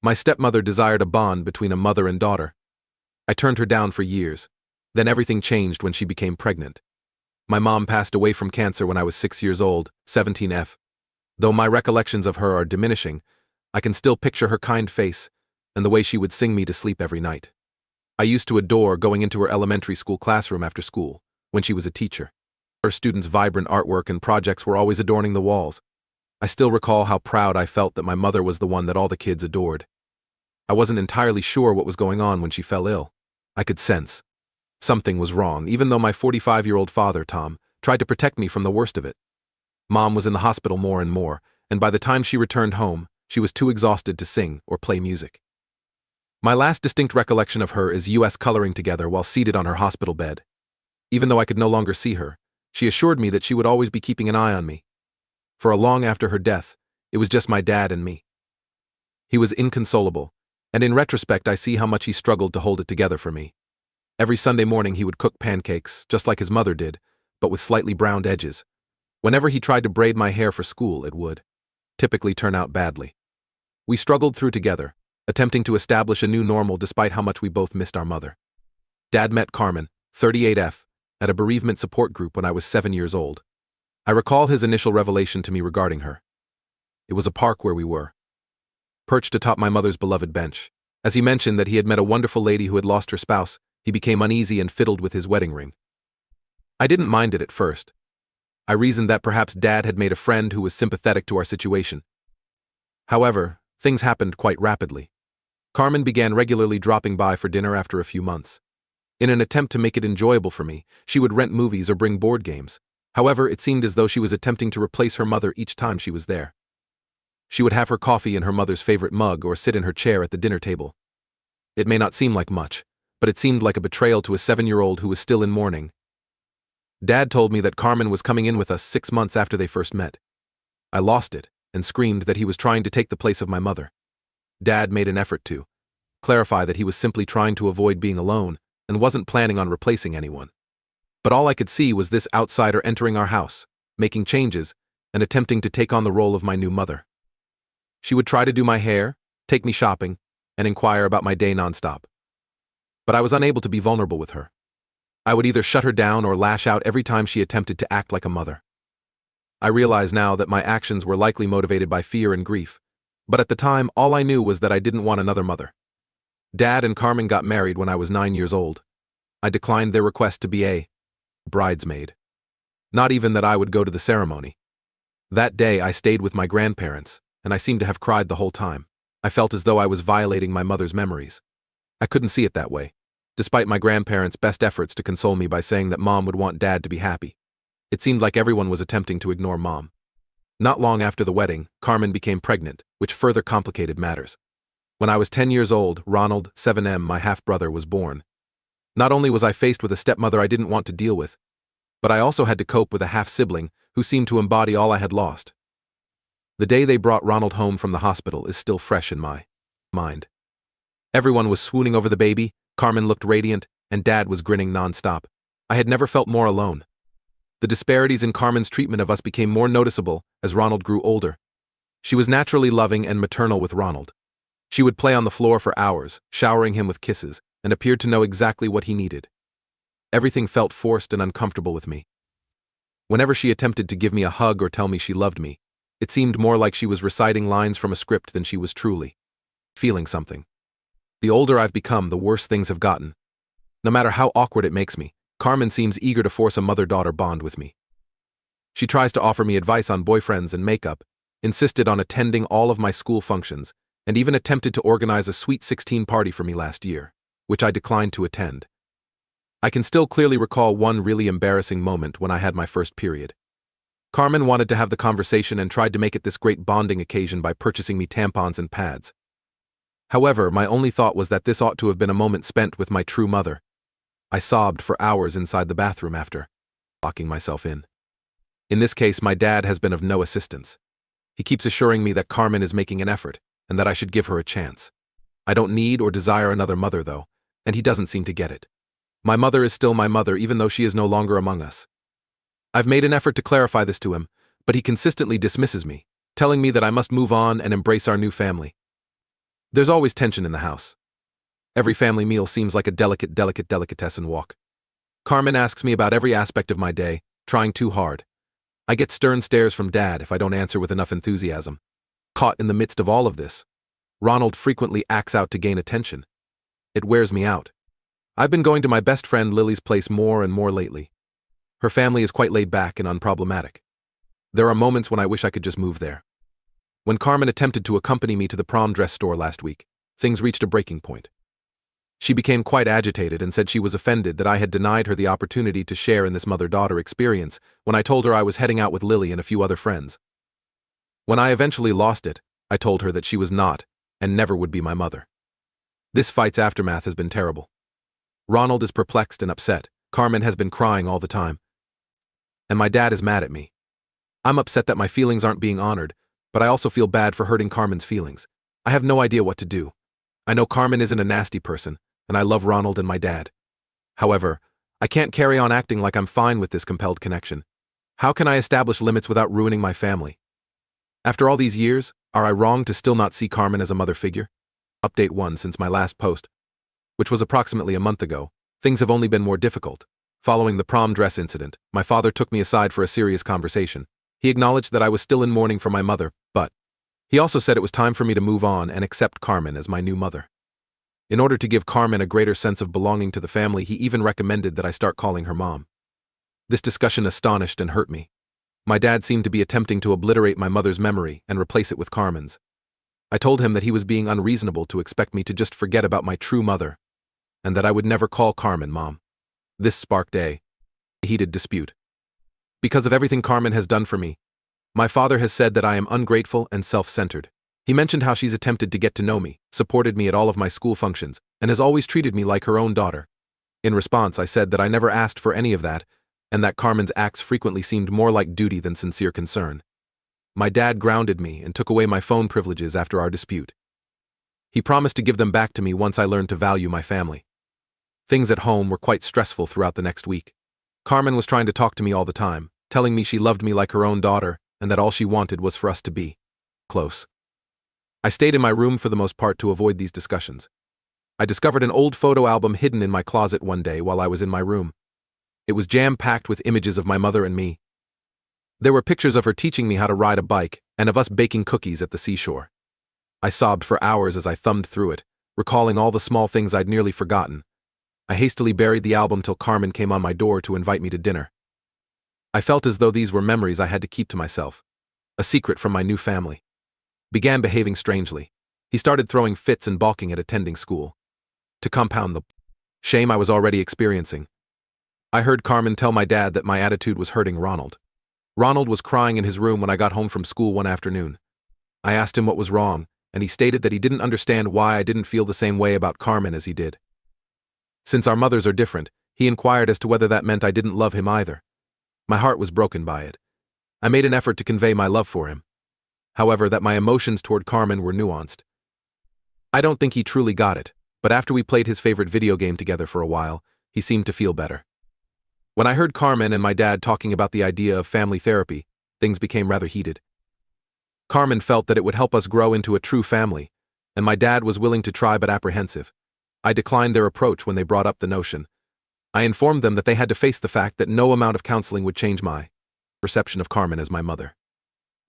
My stepmother desired a bond between a mother and daughter. I turned her down for years. Then everything changed when she became pregnant. My mom passed away from cancer when I was 6 years old, 17F. Though my recollections of her are diminishing, I can still picture her kind face and the way she would sing me to sleep every night. I used to adore going into her elementary school classroom after school, when she was a teacher. Her students' vibrant artwork and projects were always adorning the walls. I still recall how proud I felt that my mother was the one that all the kids adored. I wasn't entirely sure what was going on when she fell ill. I could sense something was wrong, even though my 45-year-old father, Tom, tried to protect me from the worst of it. Mom was in the hospital more and more, and by the time she returned home, she was too exhausted to sing or play music. My last distinct recollection of her is us coloring together while seated on her hospital bed. Even though I could no longer see her, she assured me that she would always be keeping an eye on me. For long after her death, it was just my dad and me. He was inconsolable, and in retrospect I see how much he struggled to hold it together for me. Every Sunday morning he would cook pancakes, just like his mother did, but with slightly browned edges. Whenever he tried to braid my hair for school, it would typically turn out badly. We struggled through together, attempting to establish a new normal despite how much we both missed our mother. Dad met Carmen, 38F, at a bereavement support group when I was 7 years old. I recall his initial revelation to me regarding her. It was a park where we were, perched atop my mother's beloved bench. As he mentioned that he had met a wonderful lady who had lost her spouse, he became uneasy and fiddled with his wedding ring. I didn't mind it at first. I reasoned that perhaps Dad had made a friend who was sympathetic to our situation. However, things happened quite rapidly. Carmen began regularly dropping by for dinner after a few months. In an attempt to make it enjoyable for me, she would rent movies or bring board games. However, it seemed as though she was attempting to replace her mother each time she was there. She would have her coffee in her mother's favorite mug or sit in her chair at the dinner table. It may not seem like much, but it seemed like a betrayal to a 7-year-old who was still in mourning. Dad told me that Carmen was coming in with us 6 months after they first met. I lost it and screamed that he was trying to take the place of my mother. Dad made an effort to clarify that he was simply trying to avoid being alone and wasn't planning on replacing anyone. But all I could see was this outsider entering our house, making changes, and attempting to take on the role of my new mother. She would try to do my hair, take me shopping, and inquire about my day nonstop. But I was unable to be vulnerable with her. I would either shut her down or lash out every time she attempted to act like a mother. I realize now that my actions were likely motivated by fear and grief, but at the time all I knew was that I didn't want another mother. Dad and Carmen got married when I was 9 years old. I declined their request to be a bridesmaid. Not even that I would go to the ceremony. That day I stayed with my grandparents, and I seemed to have cried the whole time. I felt as though I was violating my mother's memories. I couldn't see it that way, despite my grandparents' best efforts to console me by saying that Mom would want Dad to be happy. It seemed like everyone was attempting to ignore Mom. Not long after the wedding, Carmen became pregnant, which further complicated matters. When I was 10 years old, Ronald, 7M, my half-brother, was born. Not only was I faced with a stepmother I didn't want to deal with, but I also had to cope with a half-sibling who seemed to embody all I had lost. The day they brought Ronald home from the hospital is still fresh in my mind. Everyone was swooning over the baby, Carmen looked radiant, and Dad was grinning nonstop. I had never felt more alone. The disparities in Carmen's treatment of us became more noticeable as Ronald grew older. She was naturally loving and maternal with Ronald. She would play on the floor for hours, showering him with kisses, and appeared to know exactly what he needed. Everything felt forced and uncomfortable with me. Whenever she attempted to give me a hug or tell me she loved me, it seemed more like she was reciting lines from a script than she was truly feeling something. The older I've become, the worse things have gotten. No matter how awkward it makes me, Carmen seems eager to force a mother-daughter bond with me. She tries to offer me advice on boyfriends and makeup, insisted on attending all of my school functions, and even attempted to organize a Sweet 16 party for me last year, which I declined to attend. I can still clearly recall one really embarrassing moment when I had my first period. Carmen wanted to have the conversation and tried to make it this great bonding occasion by purchasing me tampons and pads. However, my only thought was that this ought to have been a moment spent with my true mother. I sobbed for hours inside the bathroom after locking myself in. In this case, my dad has been of no assistance. He keeps assuring me that Carmen is making an effort, and that I should give her a chance. I don't need or desire another mother, though, and he doesn't seem to get it. My mother is still my mother, even though she is no longer among us. I've made an effort to clarify this to him, but he consistently dismisses me, telling me that I must move on and embrace our new family. There's always tension in the house. Every family meal seems like a delicatessen walk. Carmen asks me about every aspect of my day, trying too hard. I get stern stares from Dad if I don't answer with enough enthusiasm. Caught in the midst of all of this, Ronald frequently acts out to gain attention. It wears me out. I've been going to my best friend Lily's place more and more lately. Her family is quite laid back and unproblematic. There are moments when I wish I could just move there. When Carmen attempted to accompany me to the prom dress store last week, things reached a breaking point. She became quite agitated and said she was offended that I had denied her the opportunity to share in this mother-daughter experience when I told her I was heading out with Lily and a few other friends. When I eventually lost it, I told her that she was not and never would be my mother. This fight's aftermath has been terrible. Ronald is perplexed and upset. Carmen has been crying all the time. And my dad is mad at me. I'm upset that my feelings aren't being honored, but I also feel bad for hurting Carmen's feelings. I have no idea what to do. I know Carmen isn't a nasty person, and I love Ronald and my dad. However, I can't carry on acting like I'm fine with this compelled connection. How can I establish limits without ruining my family? After all these years, are I wrong to still not see Carmen as a mother figure? Update 1. Since my last post, which was approximately a month ago, things have only been more difficult. Following the prom dress incident, my father took me aside for a serious conversation. He acknowledged that I was still in mourning for my mother, but he also said it was time for me to move on and accept Carmen as my new mother. In order to give Carmen a greater sense of belonging to the family, he even recommended that I start calling her mom. This discussion astonished and hurt me. My dad seemed to be attempting to obliterate my mother's memory and replace it with Carmen's. I told him that he was being unreasonable to expect me to just forget about my true mother, and that I would never call Carmen mom. This sparked a heated dispute. Because of everything Carmen has done for me, my father has said that I am ungrateful and self-centered. He mentioned how she's attempted to get to know me, supported me at all of my school functions, and has always treated me like her own daughter. In response, I said that I never asked for any of that, and that Carmen's acts frequently seemed more like duty than sincere concern. My dad grounded me and took away my phone privileges after our dispute. He promised to give them back to me once I learned to value my family. Things at home were quite stressful throughout the next week. Carmen was trying to talk to me all the time, telling me she loved me like her own daughter and that all she wanted was for us to be close. I stayed in my room for the most part to avoid these discussions. I discovered an old photo album hidden in my closet one day while I was in my room. It was jam-packed with images of my mother and me. There were pictures of her teaching me how to ride a bike and of us baking cookies at the seashore. I sobbed for hours as I thumbed through it, recalling all the small things I'd nearly forgotten. I hastily buried the album till Carmen came on my door to invite me to dinner. I felt as though these were memories I had to keep to myself, a secret from my new family. Began behaving strangely. He started throwing fits and balking at attending school. To compound the shame I was already experiencing, I heard Carmen tell my dad that my attitude was hurting Ronald. Ronald was crying in his room when I got home from school one afternoon. I asked him what was wrong, and he stated that he didn't understand why I didn't feel the same way about Carmen as he did. Since our mothers are different, he inquired as to whether that meant I didn't love him either. My heart was broken by it. I made an effort to convey my love for him. However, that my emotions toward Carmen were nuanced. I don't think he truly got it, but after we played his favorite video game together for a while, he seemed to feel better. When I heard Carmen and my dad talking about the idea of family therapy, things became rather heated. Carmen felt that it would help us grow into a true family, and my dad was willing to try but apprehensive. I declined their approach when they brought up the notion. I informed them that they had to face the fact that no amount of counseling would change my perception of Carmen as my mother.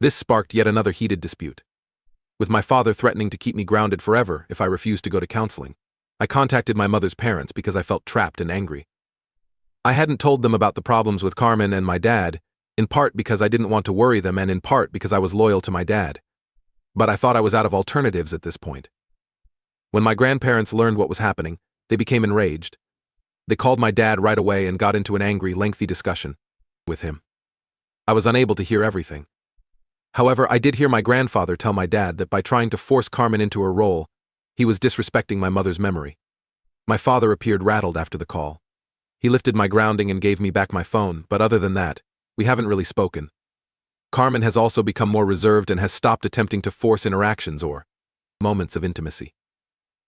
This sparked yet another heated dispute. With my father threatening to keep me grounded forever if I refused to go to counseling, I contacted my mother's parents because I felt trapped and angry. I hadn't told them about the problems with Carmen and my dad, in part because I didn't want to worry them and in part because I was loyal to my dad. But I thought I was out of alternatives at this point. When my grandparents learned what was happening, they became enraged. They called my dad right away and got into an angry, lengthy discussion with him. I was unable to hear everything. However, I did hear my grandfather tell my dad that by trying to force Carmen into her role, he was disrespecting my mother's memory. My father appeared rattled after the call. He lifted my grounding and gave me back my phone, but other than that, we haven't really spoken. Carmen has also become more reserved and has stopped attempting to force interactions or moments of intimacy.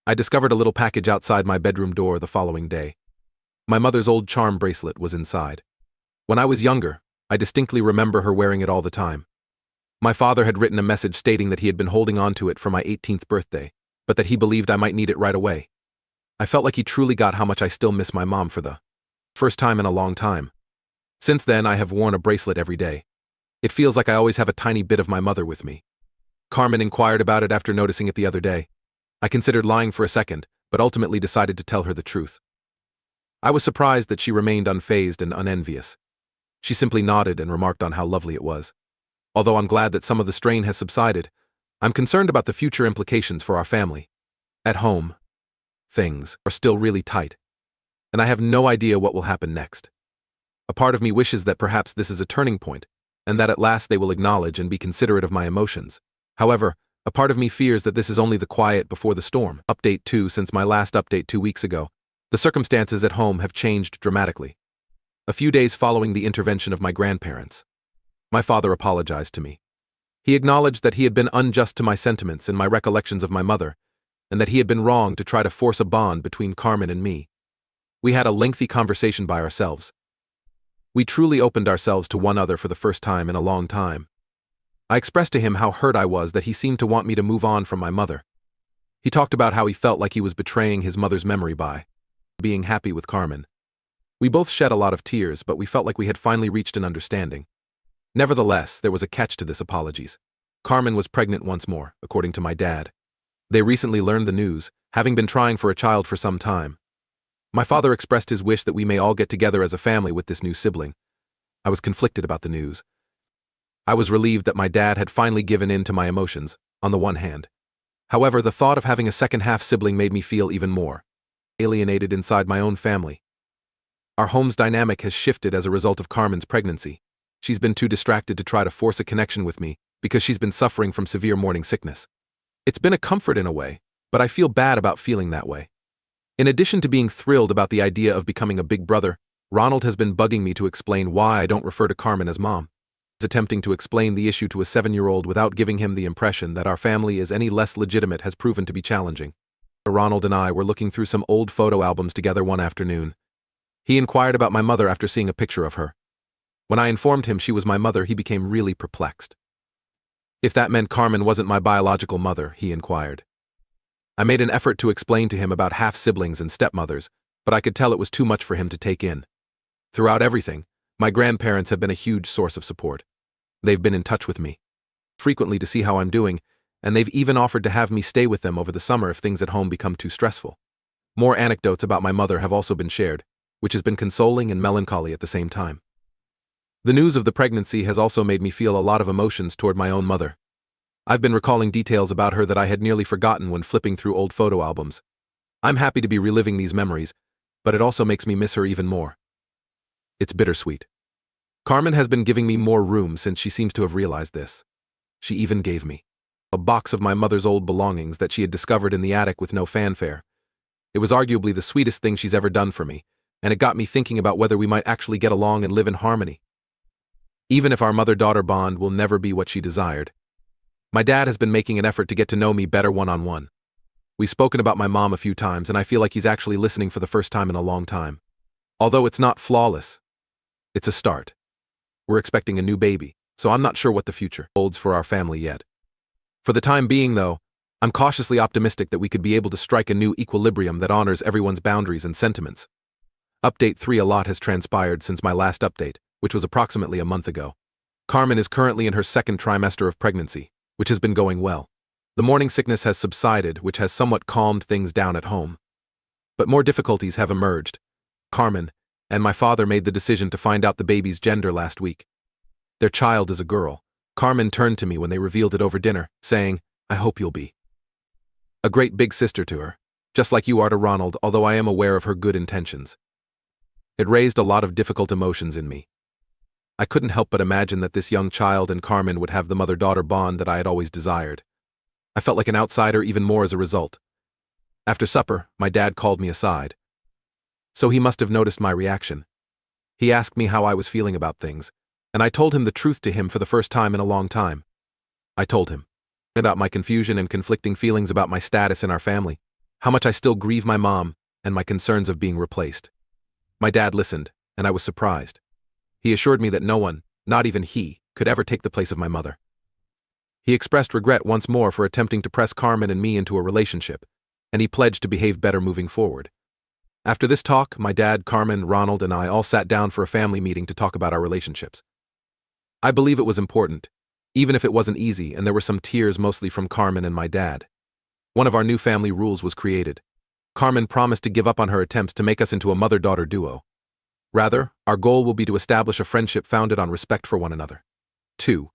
I discovered a little package outside my bedroom door the following day. My mother's old charm bracelet was inside. When I was younger, I distinctly remember her wearing it all the time. My father had written a message stating that he had been holding on to it for my 18th birthday. but that he believed I might need it right away. I felt like he truly got how much I still miss my mom for the first time in a long time. Since then, I have worn a bracelet every day. It feels like I always have a tiny bit of my mother with me. Carmen inquired about it after noticing it the other day. I considered lying for a second, but ultimately decided to tell her the truth. I was surprised that she remained unfazed and unenvious. She simply nodded and remarked on how lovely it was. Although I'm glad that some of the strain has subsided, I'm concerned about the future implications for our family. At home, things are still really tight, and I have no idea what will happen next. A part of me wishes that perhaps this is a turning point, and that at last they will acknowledge and be considerate of my emotions. However, a part of me fears that this is only the quiet before the storm. Update 2. Since my last update 2 weeks ago, the circumstances at home have changed dramatically. A few days following the intervention of my grandparents, my father apologized to me. He acknowledged that he had been unjust to my sentiments and my recollections of my mother, and that he had been wrong to try to force a bond between Carmen and me. We had a lengthy conversation by ourselves. We truly opened ourselves to one another for the first time in a long time. I expressed to him how hurt I was that he seemed to want me to move on from my mother. He talked about how he felt like he was betraying his mother's memory by being happy with Carmen. We both shed a lot of tears, but we felt like we had finally reached an understanding. Nevertheless, there was a catch to this apologies. Carmen was pregnant once more, according to my dad. They recently learned the news, having been trying for a child for some time. My father expressed his wish that we may all get together as a family with this new sibling. I was conflicted about the news. I was relieved that my dad had finally given in to my emotions, on the one hand. However, the thought of having a second half sibling made me feel even more alienated inside my own family. Our home's dynamic has shifted as a result of Carmen's pregnancy. She's been too distracted to try to force a connection with me because she's been suffering from severe morning sickness. It's been a comfort in a way, but I feel bad about feeling that way. In addition to being thrilled about the idea of becoming a big brother, Ronald has been bugging me to explain why I don't refer to Carmen as mom. He's attempting to explain the issue to a 7-year-old without giving him the impression that our family is any less legitimate has proven to be challenging. Ronald and I were looking through some old photo albums together one afternoon. He inquired about my mother after seeing a picture of her. When I informed him she was my mother, he became really perplexed. If that meant Carmen wasn't my biological mother, he inquired. I made an effort to explain to him about half-siblings and stepmothers, but I could tell it was too much for him to take in. Throughout everything, my grandparents have been a huge source of support. They've been in touch with me frequently to see how I'm doing, and they've even offered to have me stay with them over the summer if things at home become too stressful. More anecdotes about my mother have also been shared, which has been consoling and melancholy at the same time. The news of the pregnancy has also made me feel a lot of emotions toward my own mother. I've been recalling details about her that I had nearly forgotten when flipping through old photo albums. I'm happy to be reliving these memories, but it also makes me miss her even more. It's bittersweet. Carmen has been giving me more room since she seems to have realized this. She even gave me a box of my mother's old belongings that she had discovered in the attic with no fanfare. It was arguably the sweetest thing she's ever done for me, and it got me thinking about whether we might actually get along and live in harmony. Even if our mother-daughter bond will never be what she desired, my dad has been making an effort to get to know me better one-on-one. We've spoken about my mom a few times, and I feel like he's actually listening for the first time in a long time. Although it's not flawless, it's a start. We're expecting a new baby, so I'm not sure what the future holds for our family yet. For the time being, though, I'm cautiously optimistic that we could be able to strike a new equilibrium that honors everyone's boundaries and sentiments. Update 3. A lot has transpired since my last update, which was approximately a month ago. Carmen is currently in her second trimester of pregnancy, which has been going well. The morning sickness has subsided, which has somewhat calmed things down at home. But more difficulties have emerged. Carmen and my father made the decision to find out the baby's gender last week. Their child is a girl. Carmen turned to me when they revealed it over dinner, saying, "I hope you'll be a great big sister to her, just like you are to Ronald, although I am aware of her good intentions." It raised a lot of difficult emotions in me. I couldn't help but imagine that this young child and Carmen would have the mother-daughter bond that I had always desired. I felt like an outsider even more as a result. After supper, my dad called me aside. So he must have noticed my reaction. He asked me how I was feeling about things, and I told him the truth to him for the first time in a long time. I told him about my confusion and conflicting feelings about my status in our family, how much I still grieve my mom, and my concerns of being replaced. My dad listened, and I was surprised. He assured me that no one, not even he, could ever take the place of my mother. He expressed regret once more for attempting to press Carmen and me into a relationship, and he pledged to behave better moving forward. After this talk, my dad, Carmen, Ronald, and I all sat down for a family meeting to talk about our relationships. I believe it was important, even if it wasn't easy, and there were some tears mostly from Carmen and my dad. One of our new family rules was created. Carmen promised to give up on her attempts to make us into a mother-daughter duo. Rather, our goal will be to establish a friendship founded on respect for one another. 2.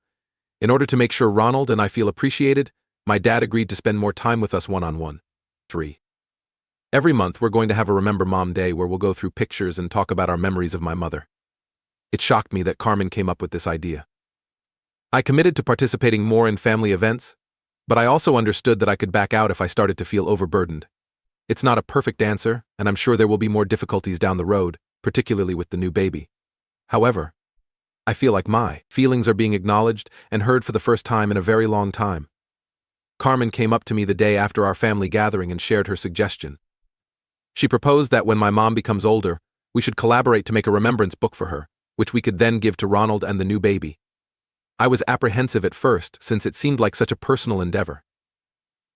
In order to make sure Ronald and I feel appreciated, my dad agreed to spend more time with us one-on-one. 3. Every month we're going to have a Remember Mom Day where we'll go through pictures and talk about our memories of my mother. It shocked me that Carmen came up with this idea. I committed to participating more in family events, but I also understood that I could back out if I started to feel overburdened. It's not a perfect answer, and I'm sure there will be more difficulties down the road, particularly with the new baby. However, I feel like my feelings are being acknowledged and heard for the first time in a very long time. Carmen came up to me the day after our family gathering and shared her suggestion. She proposed that when my mom becomes older, we should collaborate to make a remembrance book for her, which we could then give to Ronald and the new baby. I was apprehensive at first, since it seemed like such a personal endeavor.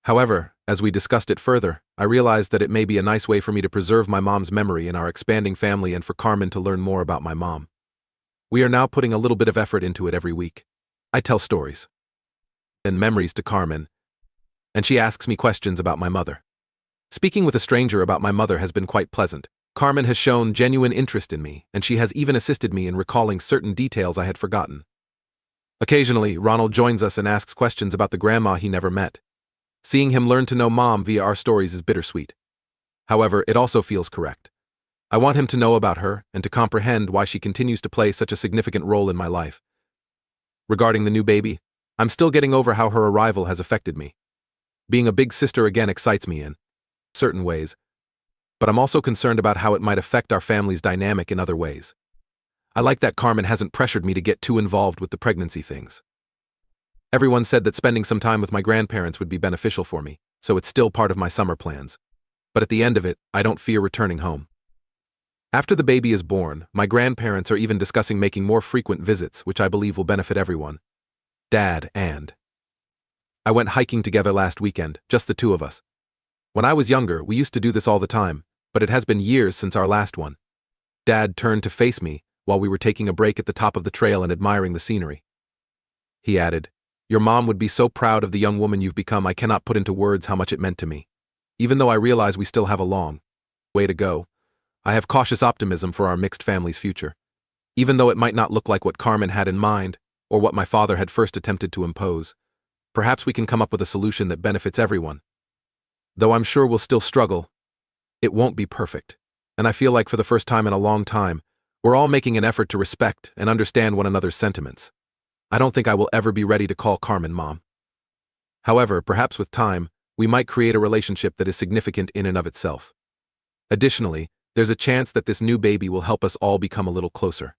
However, as we discussed it further, I realized that it may be a nice way for me to preserve my mom's memory in our expanding family and for Carmen to learn more about my mom. We are now putting a little bit of effort into it every week. I tell stories and memories to Carmen, and she asks me questions about my mother. Speaking with a stranger about my mother has been quite pleasant. Carmen has shown genuine interest in me, and she has even assisted me in recalling certain details I had forgotten. Occasionally, Ronald joins us and asks questions about the grandma he never met. Seeing him learn to know Mom via our stories is bittersweet. However, it also feels correct. I want him to know about her and to comprehend why she continues to play such a significant role in my life. Regarding the new baby, I'm still getting over how her arrival has affected me. Being a big sister again excites me in certain ways, but I'm also concerned about how it might affect our family's dynamic in other ways. I like that Carmen hasn't pressured me to get too involved with the pregnancy things. Everyone said that spending some time with my grandparents would be beneficial for me, so it's still part of my summer plans. But at the end of it, I don't fear returning home. After the baby is born, my grandparents are even discussing making more frequent visits, which I believe will benefit everyone. Dad and I went hiking together last weekend, just the two of us. When I was younger, we used to do this all the time, but it has been years since our last one. Dad turned to face me while we were taking a break at the top of the trail and admiring the scenery. He added, "Your mom would be so proud of the young woman you've become. I cannot put into words how much it meant to me. Even though I realize we still have a long way to go, I have cautious optimism for our mixed family's future. Even though it might not look like what Carmen had in mind, or what my father had first attempted to impose, perhaps we can come up with a solution that benefits everyone. Though I'm sure we'll still struggle, it won't be perfect, and I feel like for the first time in a long time, we're all making an effort to respect and understand one another's sentiments. I don't think I will ever be ready to call Carmen Mom. However, perhaps with time, we might create a relationship that is significant in and of itself. Additionally, there's a chance that this new baby will help us all become a little closer.